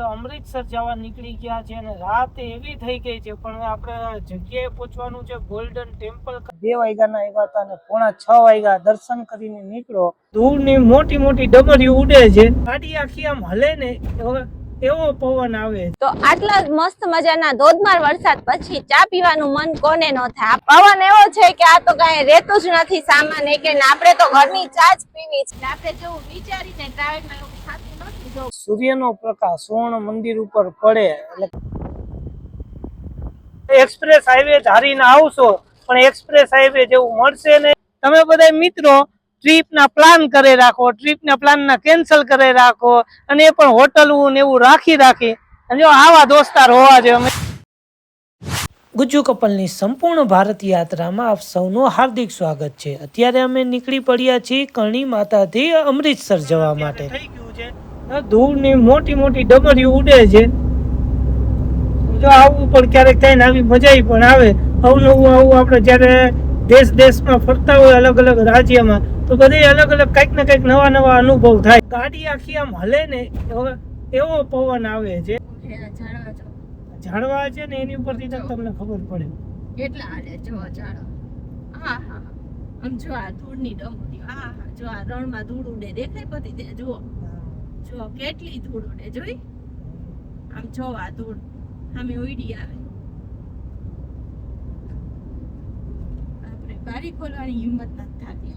અમૃતસર જવા નીકળી ગયા છે અને રાત એવી થઈ ગઈ છે, પણ આપણે જગ્યાએ પહોંચવાનું છે ગોલ્ડન ટેમ્પલ. 2 વાગ્યાના આવ્યા હતા અને 5:45 વાગ્યા દર્શન કરીને નીકળો. દૂરની મોટી મોટી ડમરીઓ ઉડે છે, ગાડી આખી આમ હલે ને એવો પવન આવે. તો આટલા મસ્ત મજાના ધોધમાર વરસાદ પછી ચા પીવાનું મન કોને ન થાય. પવન એવો છે કે આ તો કઈ રહેતું જ નથી સામાન કે આપણે તો ઘરની ચા જ પીવી છે. આપણે જેવું વિચારીને ટ્રાવેલમાં એવું થતું નથી. સૂર્યનો પ્રકાશ સ્વર્ણ મંદિર ઉપર પડે એટલે એક્સપ્રેસ હાઈવે ધારીને આવશો, પણ એક્સપ્રેસ હાઈવે જેવું મળશે ને. તમે બધા મિત્રો ટ્રીપ ના પ્લાન કરી રાખો, ટ્રીપ ના પ્લાન ના કેન્સલ કરી રાખો, અને એ પણ હોટલ ને એવું રાખી અને જો આવા દોસ્તાર હોવા જોઈએ. ગુજ્જુ કપલની સંપૂર્ણ ભારત યાત્રામાં આપ સૌનું હાર્દિક સ્વાગત છે. અત્યારે અમે નીકળી પડ્યા છીએ કરણી માતાથી અમૃતસર જવા માટે. થઈ ગયું છે, ધૂળની મોટી મોટી ડમરીઓ ઉડે છે. જો આવું પણ ક્યારેક થાય ને આવી મજા પણ આવે. આવું આપણે જયારે દેશમાં ફરતા હોય અલગ અલગ રાજ્યમાં, તો બધે અલગ અલગ કંઈક ને કંઈક નવા અનુભવ થાય. ગાડી આખી આમ હલે ને એવો પવન આવે છે. ઝાડવા છે ને એની ઉપરથી તમને ખબર પડે કેટલા હાલે. જો ઝાડવા, હા હા, આમ જો આ ધૂળની ડમરી, હા હા, જો આ રણમાં ધૂળ ઉડે દેખાય પતિ તે જુઓ, જો કેટલી ધૂળ ઉડે જોઈ. આમ જો આ ધૂળ સામે ઉડી આવે. આપણે બારી ખોલવાની હિંમત નથી થતી.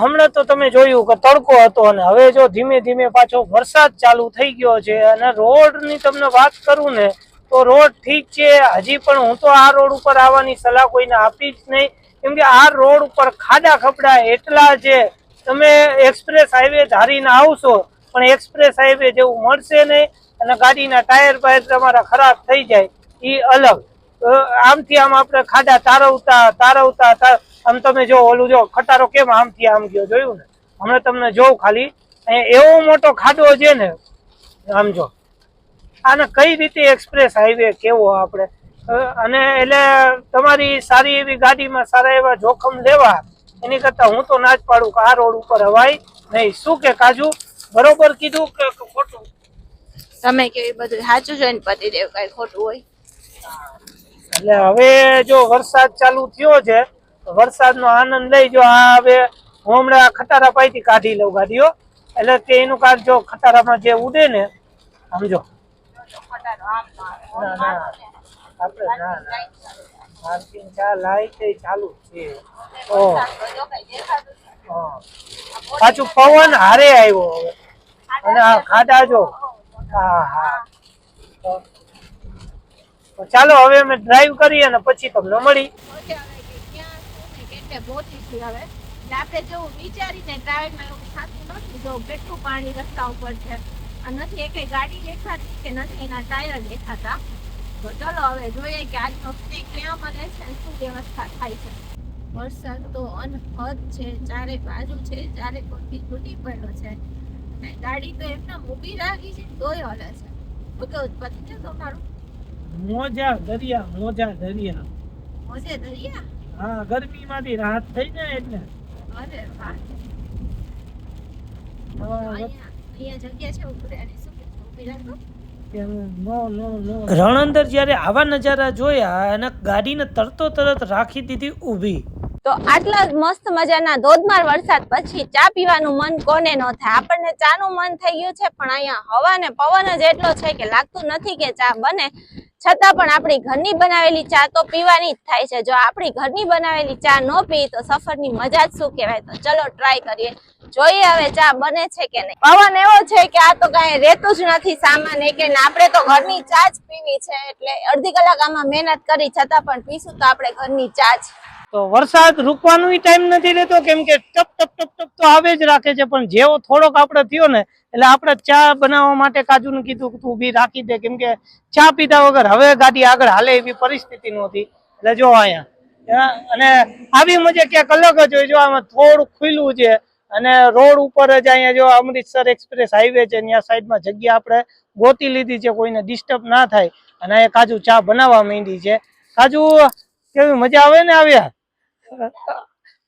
હમણાં તો તમે જોયું કે તડકો હતો અને હવે જો ધીમે ધીમે પાછો વરસાદ ચાલુ થઈ ગયો છે. અને રોડ ની તમને વાત કરું ને તો રોડ ઠીક છે, હજી પણ હું તો આ રોડ ઉપર આવવાની સલાહ કોઈને આપી જ નહીં, કેમ કે આ રોડ ઉપર ખાડા ખપડા એટલા છે. તમે એક્સપ્રેસ હાઈવે ધારીને આવશો, પણ એક્સપ્રેસ હાઈવે જેવું મળશે નહીં. અને ગાડીના ટાયર બાયર તમારા ખરાબ થઈ જાય એ અલગ. આમથી આમ આપણે ખાડા તારવતા આમ તમે જો ઓલું જો ખટારો કેમ આમથી આમ ગયો, જોયું ને? હમણાં તમને જોઉં ખાલી એવો મોટો ખાડો છે ને, આમ જો. આને કઈ રીતે એક્સપ્રેસ હાઈવે કેવો આપણે, અને એટલે તમારી સારી એવી ગાડીમાં સારા એવા જોખમ લેવા એની કરતા હું તો ના જ પાડું કે આ રોડ ઉપર હવાય નહીં. શું કે કાજુ, બરોબર કીધું કે ખોટું? તમે કેવી બધું સાચું જોઈને પતિ દેવ કઈ ખોટું હોય. એટલે હવે જો વરસાદ ચાલુ થયો છે, વરસાદનો આનંદ લઈ. જો આ હવે હું હમણાં ખટારા પાઈથી કાઢી લઉં ગાડીઓ, એટલે કે એનું કારણ જો ખટારામાં જે ઉડે ને, સમજો ચાલુ છે. પાછું પવન હારે આવ્યો હવે, અને આ ખાડા જો. હા હા, ચાલો હવે અમે ડ્રાઈવ કરીએ અને પછી તમને મળી. આપણે જેવું વિચારીને ટ્રાવેલમાં એવું થતું નથી. જો કેટલું પાણી રસ્તા ઉપર છે, નથી એક ગાડી દેખાતી કે નથી એના ટાયર દેખાતા. તો ચલો હવે જોઈએ કે આજનો સ્ટે ક્યાં મળે છે, શું વ્યવસ્થા થાય છે. વરસાદ તો અનહદ છે, ચારે બાજુ છે, ચારે કોટી તૂટી પડ્યો છે. ગાડી તો એમને ઊભી રાખી છે તોય હલે છે. ઓકે ઉત્પત્તિ છે તમારું મોજા દરિયા મોજે દરિયા. હા, ગરમી માંથી રાહત થઈ જાય એટલે. અરે વાહ, અહીંયા જગ્યા છે ઉભરાની, શું ઊભી રાખો. રણ અંદર જયારે આવા નજારા જોયા અને ગાડીને તરત રાખી દીધી ઊભી. તો આટલા મસ્ત મજાના ધોધમાર વરસાદ પછી ચા પીવાનું મન કોને ન થાય. આપણને ચાનું મન થઈ ગયું છે, પણ અહીંયા હવા ને પવન જ એટલો છે કે લાગતું નથી કે ચા બને. છતાં પણ આપણી ઘરની બનાવેલી ચા તો પીવાની જ થાય છે. જો આપણી ઘરની બનાવેલી ચા ન પી તો સફરની મજા જ શું કહેવાય. તો ચલો ટ્રાય કરીએ, જોઈએ હવે ચા બને છે કે નહીં. પવન એવો છે કે આ તો કઈ રહેતું જ નથી સામાન કે આપણે તો ઘરની ચા જ પીવી છે. એટલે અડધી કલાક આમાં મહેનત કરી, છતાં પણ પીશું તો આપણે ઘરની ચા જ. તો વરસાદ રૂકવાનો ટાઈમ નથી રહેતો, કેમ કે ટપ તો આવે જ રાખે છે. પણ જેવો થોડોક આપણે થયો ને એટલે આપણે ચા બનાવવા માટે કાજુને કીધું કે તું ઊભી રાખી દે, કેમ કે ચા પીધા વગર હવે ગાડી આગળ હાલે એવી પરિસ્થિતિ નહોતી. એટલે જો અહીંયા અને આવી મજા ક્યાંક અલગ જ હોય. જો આમાં થોડું ખુલ્લું છે અને રોડ ઉપર જ અહીંયા જો અમૃતસર એક્સપ્રેસ હાઈવે છે, ત્યાં સાઈડમાં જગ્યા આપણે ગોતી લીધી છે, કોઈને ડિસ્ટર્બ ના થાય. અને અહીંયા કાજુ ચા બનાવવા માંડી છે. કાજુ કેવી મજા આવે ને આવ્યા.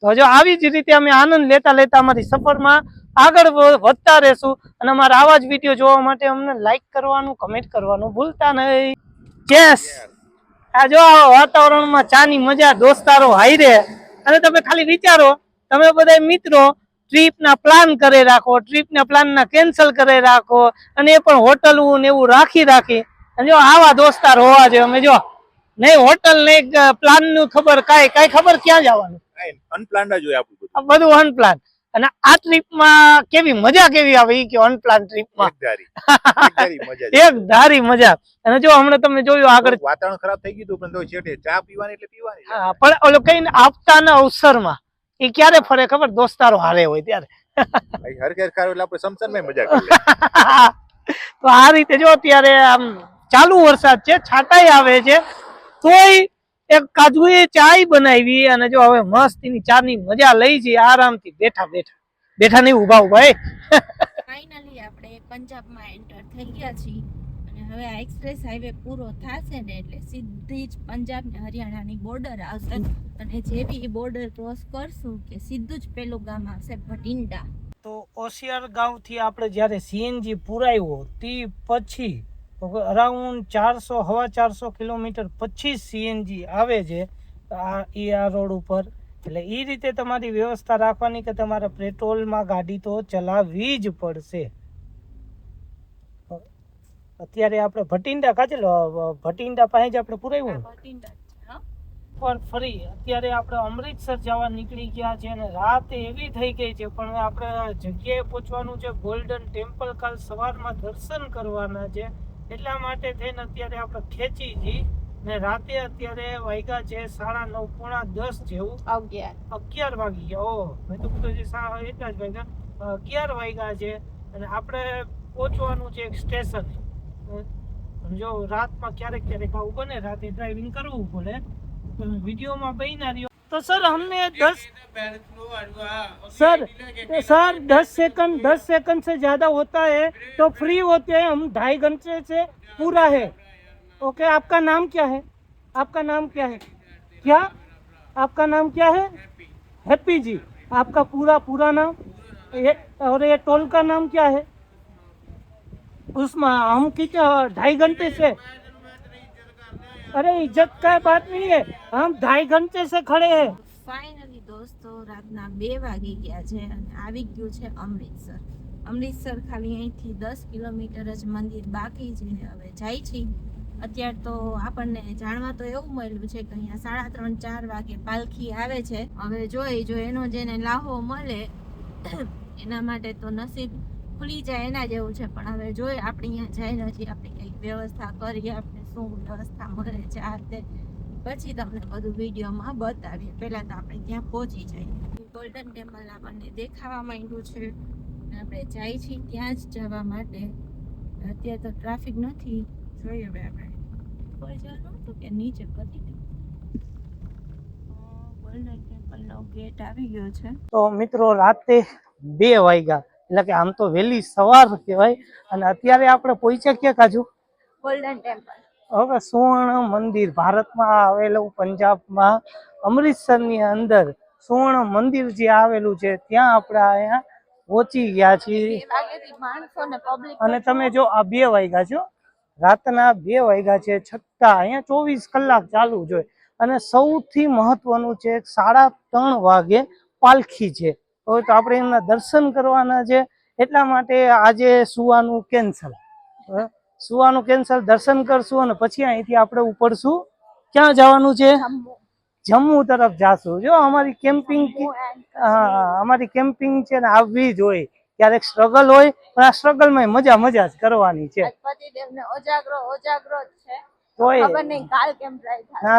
તો જો આવી જ રીતે અમે આનંદ લેતા અમારી સફરમાં આગળ વધતા રહેશું અને અમારા આવા જ વિડીયો જોવા માટે અમને લાઈક કરવાનું, કમેન્ટ કરવાનું ભૂલતા નહીં. ચેસ આ જો વાતાવરણમાં ચાની મજા, દોસ્તારો હાઈરે, અને તમે ખાલી વિચારો, તમે બધા મિત્રો ટ્રીપના પ્લાન કરી રાખો, ટ્રીપના પ્લાનના કેન્સલ કરી રાખો, અને એ પણ હોટલું ને એવું રાખી અને જો આવા દોસ્તાર હોવા જોઈએ. અમે જો નહીં હોટલ નહીં પ્લાન નું ખબર, કાંઈ ખબર ક્યાં જવાનું, અનપ્લાન્ડ જ હોય આપણું આ બધું અનપ્લાન. અને આ ટ્રીપમાં કેવી મજા કેવી આવે એ કે અનપ્લાન ટ્રીપમાં એક ધારી મજા. અને જો હમણાં તમે જોયું આગળ વાતાવરણ ખરાબ થઈ ગયું પણ તો છેટે ચા પીવાની એટલે પીવાની. હા, પણ ઓલો કઈ આપતાના અવસરમાં એ ક્યારે ફરે ખબર, દોસ્તારો હારે હોય ત્યારે. હરખેર ખારો એટલે આપણે સમસનમાં મજા કરીએ. તો આ રીતે જો અત્યારે આમ ચાલુ વરસાદ છે, છાંટાઈ આવે છે, તોય એક કાજુએ ચાય બનાવી અને જો હવે મસ્તીની ચાની મજા લઈ છે આરામથી બેઠા નહીં ઉભા ફાઇનલી આપણે પંજાબમાં એન્ટર થઈ ગયા છીએ અને હવે આ એક્સપ્રેસ હાઈવે પૂરો થશે ને એટલે સીધી જ પંજાબ ને હરિયાણાની બોર્ડર આવશે અને જેવી બોર્ડર ક્રોસ કરશું કે સીધું જ પેલું ગામ આવશે ભટિંડા. તો ઓશિયાર ગામથી આપણે જ્યારે સીએનજી પુરાવ્યો તે પછી અરાઉન્ડ 400-450 કિલોમીટર પછી સીએનજી આવે છે આ રોડ ઉપર. એટલે એ રીતે તમારી વ્યવસ્થા રાખવાની કે તમારે પેટ્રોલમાં ગાડી તો ચલાવવી જ પડશે. અત્યારે આપણે ભટિંડા ભટિંડા પાસે જ આપણે પુરાવ્યું પણ ફરી અત્યારે આપણે અમૃતસર જવા નીકળી ગયા છે અને રાત એવી થઈ ગઈ છે, પણ આપણે જગ્યાએ પહોંચવાનું છે ગોલ્ડન ટેમ્પલ. કાલ સવારમાં દર્શન કરવાના છે, એટલા માટે થઈને અત્યારે આપણે ખેંચી છીએ ને રાતે અત્યારે વાગ્યા છે 9:30 પોણા 10 જેવું, 11 વાગી ગયા. ઓહ, મેં તો કીધું એટલા જ વાગ્યા, 11 વાગ્યા છે અને આપણે પહોંચવાનું છે એક સ્ટેશન. જો રાતમાં ક્યારેક આવું બને, રાતે ડ્રાઇવિંગ કરવું પડે, वीडियो में बना रही हो तो सर हमने 10 सेकंड से ज्यादा होता है तो फ्री होते हैं हम, 2.5 घंटे से पूरा है. ओके, आपका नाम क्या है? आपका नाम क्या है? क्या आपका नाम क्या है? हैप्पी जी. आपका पूरा नाम और ये टोल का नाम क्या है? उसमें हम कितना 2.5 घंटे से, अरे इज्जत का बात नहीं है, हम 2.5 घंटे से खड़े हैं. ફાઇનલી દોસ્તો રાતના 2 વાગી ગયા છે અને આવી ગયું છે અમૃતસર. અમૃતસર ખાલી અહીંથી 10 કિલોમીટર જ મંદિર બાકી છે. હવે જાય છે અત્યારે તો આપણને જાણવા તો એવું મળ્યું છે કે અહીંયા 3:30-4 વાગે પાલખી આવે છે. હવે જો એનો જેને લાહો મળે એના માટે તો નસીબ ખુલી જાય એના જેવું છે. પણ હવે જોઈએ આપણે અહીંયા જઈને હજી આપણે કંઈક વ્યવસ્થા કરીએ, આપણે શું વ્યવસ્થા મળે છે આ તે પછી તમને બધું વિડીયોમાં બતાવીએ. પહેલા તો આપણે ત્યાં પહોંચી જઈએ. ગોલ્ડન ટેમ્પલ આપણને દેખાવા માંડ્યું છે અને આપણે જાય છીએ ત્યાં જ જવા માટે. અત્યારે તો ટ્રાફિક નથી, જોઈએ હવે આપણે ઉપર જવાનું હતું કે નીચે પતી ગયું. ગોલ્ડન ટેમ્પલનો ગેટ આવી ગયો છે. તો મિત્રો રાતે 2 વાગ્યા, એટલે કે આમ તો વહેલી સવાર કહેવાય, અને અત્યારે આપણે પહોંચ્યા ક્યાં કાજુ? Golden temple. હવે સુવર્ણ મંદિર, ભારતમાં આવેલું પંજાબમાં અમૃતસરની અંદર સુવર્ણ મંદિર જે આવેલું છે ત્યાં આપણે અહીંયા પહોંચી ગયા છીએ. અને તમે જો આ 2 વાગ્યા છો, રાતના 2 વાગ્યા છે, છતાં અહીંયા 24 કલાક ચાલુ જોઈએ. અને સૌથી મહત્વનું છે 3:30 વાગે પાલખી છે. હવે તો આપણે એમના દર્શન કરવાના છે, એટલા માટે આજે સુવાનું કેન્સલ, દર્શન કરશું અને પછી અહીંથી આપણે ઉપડશું. ક્યાં જવાનું છે? જમ્મુ તરફ જાશું. જો અમારી કેમ્પિંગ છે ને આવવી જ હોય. ક્યારેક સ્ટ્રગલ હોય પણ આ સ્ટ્રગલમાં મજા જ કરવાની છે.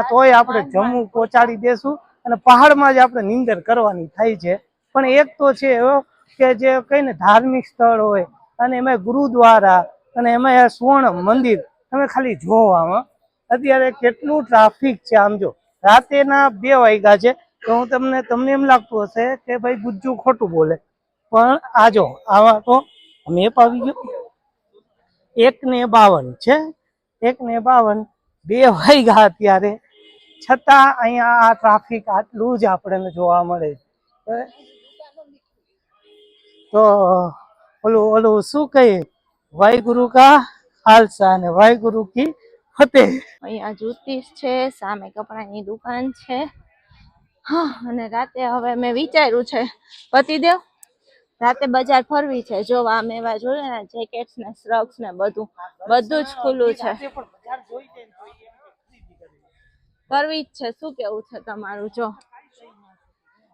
તોય આપણે જમ્મુ પહોંચાડી દેશું અને પહાડમાં જ આપણે નીંદર કરવાની થાય છે. પણ એક તો છે કે જે કઈને ધાર્મિક સ્થળ હોય અને એમાં ગુરુદ્વારા અને એમાં સુવર્ણ મંદિર, તમે ખાલી જોવામાં અત્યારે કેટલું ટ્રાફિક છે. આમ જો રાતેના 2 વાગ્યા છે તો હું તમને એમ લાગતું હશે કે ભાઈ ગુજ્જુ ખોટું બોલે, પણ આ જો આવા તો મેપ આવી ગયો 1:52 છે, 1:52, 2 વાગ્યા અત્યારે, છતાં અહીંયા આ ટ્રાફિક આટલું જ આપણને જોવા મળે. તો ઓલું ઓલું શું કહે, વાહિગુરુ કા ખાલસા અને વાહિગુરુ કી ફતેહ. અહીંયા જુતીસ છે, સામે કપડાની દુકાન છે. હા, અને રાતે હવે મેં વિચાર્યું છે પતિદેવ રાતે બજાર ફરવી છે. જો આ મેવા જોયું ને, જેકેટ્સ ને શ્રગ્સ ને બધું જ ખુલ્લું છે. કરવી જ છે. શું કેવું છે તમારું? જો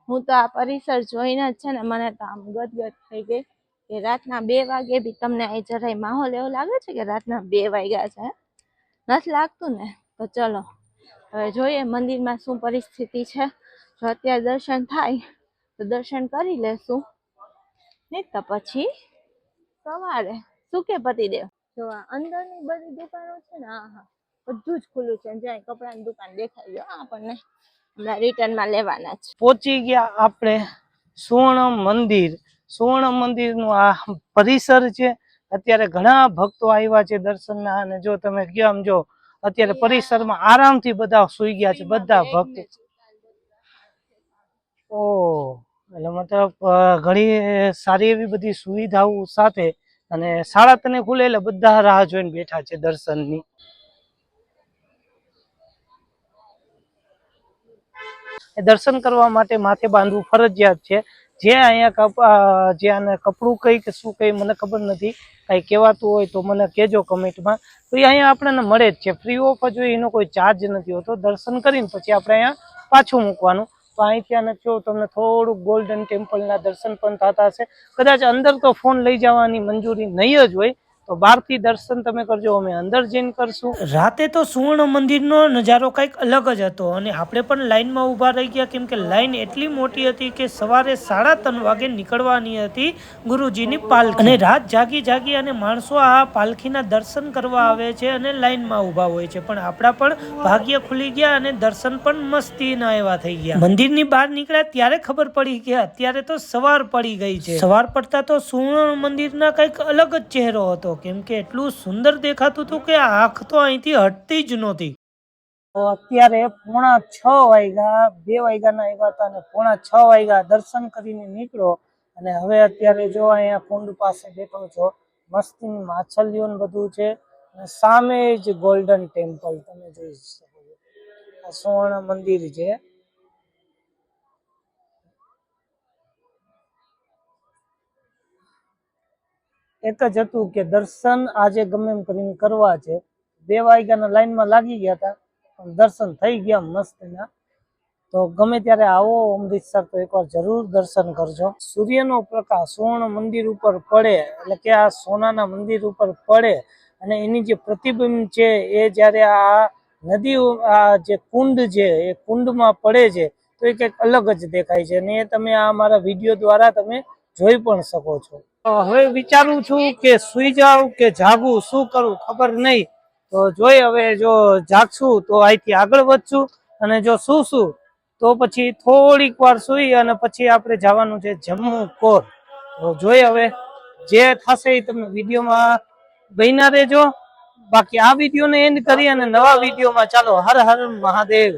હું તો આ પરિસર જોઈને જ છે ને મને તો આમ ગદગદ થઈ ગઈ કે રાતના 2 વાગે બી તમને અહીં જરાય માહોલ એવો લાગે છે કે રાતના 2 વાગ્યા છે? નથી લાગતું ને? તો ચલો હવે જોઈએ મંદિરમાં શું પરિસ્થિતિ છે. જો અત્યારે દર્શન થાય તો દર્શન કરી લેશું, નહીં તો પછી સવારે. શું કે પતિદેવ? જો આ અંદરની બધી દુકાનો છે ને, હા બધું જ ખુલ્લું છે. જ્યાં કપડાની દુકાન દેખાઈ ગયો આપણને, હમણાં રિટર્નમાં લેવાના છે. પહોંચી ગયા આપણે સુવર્ણ મંદિર. સુવર્ણ મંદિરનું આ પરિસર છે. અત્યારે ઘણા ભક્તો આવ્યા છે દર્શનના, અને જો તમે કેમ જો અત્યારે પરિસરમાં આરામથી બધા સુઈ ગયા છે, બધા ભક્તો. ઓહ, એટલે મતલબ ઘણી સારી એવી બધી સુવિધાઓ સાથે, અને 3:30 ખુલે એટલે બધા રાહ જોઈને બેઠા છે દર્શનની. દર્શન કરવા માટે માથે બાંધવું ફરજિયાત છે. જે અહીંયા જે આને કપડું કઈ કે શું કઈ મને ખબર નથી, કઈ કહેવાતું હોય તો મને કહેજો કમેન્ટમાં. તો એ અહીંયા આપણને મળે જ છે, ફ્રી ઓફ જ હોય, એનો કોઈ ચાર્જ નથી હોતો. દર્શન કરીને પછી આપણે અહીંયા પાછું મૂકવાનું. તો અહીંથી આને જો તમને થોડુંક ગોલ્ડન ટેમ્પલના દર્શન પણ થતા હશે. કદાચ અંદર તો ફોન લઈ જવાની મંજૂરી નહીં જ હોય, તો બહારથી દર્શન તમે કરજો, અમે અંદર જઈને કરશું. રાતે તો સુવર્ણ મંદિરનો નજારો કંઈક અલગ જ હતો, અને આપણે પણ લાઈનમાં ઊભા રહી ગયા, કેમ કે લાઈન એટલી મોટી હતી કે સવારે 3:30 વાગે નીકળવાની હતી ગુરુજીની પાલખી. અને રાત જાગી અને માણસો આ પાલખીના દર્શન કરવા આવે છે અને લાઈનમાં ઊભા હોય છે. પણ આપણા પણ ભાગ્ય ખુલી ગયા અને દર્શન પણ મસ્તીના એવા થઈ ગયા. મંદિરની બહાર નીકળ્યા ત્યારે ખબર પડી કે અત્યારે તો સવાર પડી ગઈ છે. સવાર પડતા તો સુવર્ણ મંદિરના કંઈક અલગ જ ચહેરો હતો, કેમ કે એટલું સુંદર દેખાતું હતું કે આંખ તો અહીંથી હટતી જ નહોતી. અત્યારે 5:45 વાગ્યા, 2 વાગ્યાના આવ્યા હતા અને 5:45 વાગ્યા દર્શન કરીને નીકળો. અને હવે અત્યારે જો અહીંયા કુંડ પાસે બેઠો છો, મસ્તીની માછલીઓ ને બધું છે, અને સામે જ ગોલ્ડન ટેમ્પલ તમે જોઈ શકો છો. સુવર્ણ મંદિર છે. એક જ હતું કે દર્શન આજે ગમે એમ કરીને કરવા છે. 2 વાગ્યાના લાઈનમાં લાગી ગયા હતા, પણ દર્શન થઈ ગયા મસ્તના. તો ગમે ત્યારે આવો અમૃતસર તો એકવાર જરૂર દર્શન કરજો. સૂર્યનો પ્રકાશ સુવર્ણ મંદિર ઉપર પડે, એટલે કે આ સોનાના મંદિર ઉપર પડે, અને એની જે પ્રતિબિંબ છે એ જ્યારે આ નદી, આ જે કુંડ છે એ કુંડમાં પડે છે, તો એ કંઈક અલગ જ દેખાય છે. અને એ તમે આ મારા વિડીયો દ્વારા તમે જોઈ પણ શકો છો. હવે વિચારું છું કે સુઈ જાઉં કે જાગું, શું કરું ખબર નહીં. તો જોઈ હવે જો જાગશું તો અહીંથી આગળ વધશું, અને જો શું તો પછી થોડીક વાર સુઈ અને પછી આપણે જવાનું છે જમ્મુ કોર. તો જોઈ હવે જે થશે એ તમે વિડીયોમાં બન્યા રહેજો. બાકી આ વિડીયોને એન્ડ કરી અને નવા વિડીયોમાં ચાલો. હર હર મહાદેવ.